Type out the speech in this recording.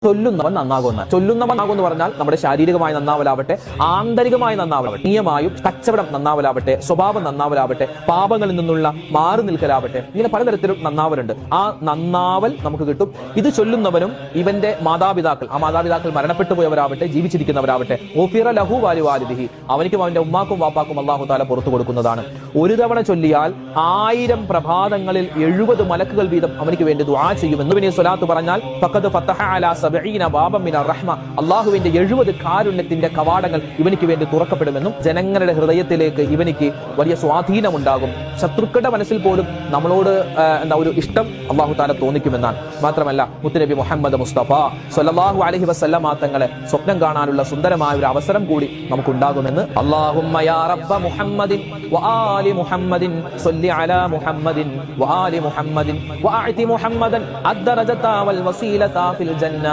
ചൊല്ലുന്നവൻ നന്നാകുമെന്ന് പറഞ്ഞാൽ നമ്മുടെ ശാരീരികമായി നന്നാവലാവട്ടെ, ആന്തരികമായി നന്നാവലാവട്ടെ, നീയമായും കച്ചവടം നന്നാവലാവട്ടെ, സ്വഭാവം നന്നാവലാവട്ടെ, പാപങ്ങളിൽ നിന്നുള്ള മാറി നിൽക്കലാവട്ടെ, ഇങ്ങനെ പലതരത്തിലും നന്നാവലുണ്ട്. ആ നന്നാവൽ നമുക്ക് കിട്ടും. ഇത് ചൊല്ലുന്നവനും ഇവന്റെ മാതാപിതാക്കൾ, ആ മാതാപിതാക്കൾ മരണപ്പെട്ടു പോയവരാവട്ടെ, ജീവിച്ചിരിക്കുന്നവരാവട്ടെ, ഓഫിറ ലഹു വാലി വാലിദിഹി, അവനിക്കും അവന്റെ ഉമ്മാക്കും വാപ്പാക്കും അല്ലാഹു തആല പുറത്തു കൊടുക്കുന്നതാണ്. ഒരു തവണ ചൊല്ലിയാൽ 1000 പ്രഭാതങ്ങളിൽ 70 മലക്കുകൾ വീതം അവനിക്ക് വേണ്ടി ദുആ ചെയ്യുമെന്ന് നബി സ്വലാത്ത് പറഞ്ഞാൽ ഫഖദ് ഫതഹ അലാ അള്ളാഹുവിന്റെ 70 കാരുണ്യത്തിന്റെ കവാടങ്ങൾ ഇവനിക്ക് വേണ്ടി തുറക്കപ്പെടുമെന്നും ജനങ്ങളുടെ ഹൃദയത്തിലേക്ക് ഇവനിക്ക് വലിയ സ്വാധീനമുണ്ടാകും. ശത്രുക്കളുടെ മനസ്സിൽ പോലും നമ്മളോട് ഒരു ഇഷ്ടം അള്ളാഹു താല തോന്നിക്കുമെന്നാണ്. മാത്രമല്ല മുത്തുനബി മുഹമ്മദ് മുസ്തഫ സ്വല്ലല്ലാഹു അലൈഹി വസല്ലമ തങ്ങളെ സ്വപ്നം കാണാനുള്ള സുന്ദരമായ ഒരു അവസരം കൂടി നമുക്കുണ്ടാകുമെന്ന്. അല്ലാഹുമ്മ യാ റബ്ബ മുഹമ്മദിൻ വആലി മുഹമ്മദിൻ സ്വല്ലി അലാ മുഹമ്മദിൻ വആലി മുഹമ്മദിൻ വഅതി മുഹമ്മദൻ അദ്ദറജത വൽ വസീലത ഫിൽ ജന്ന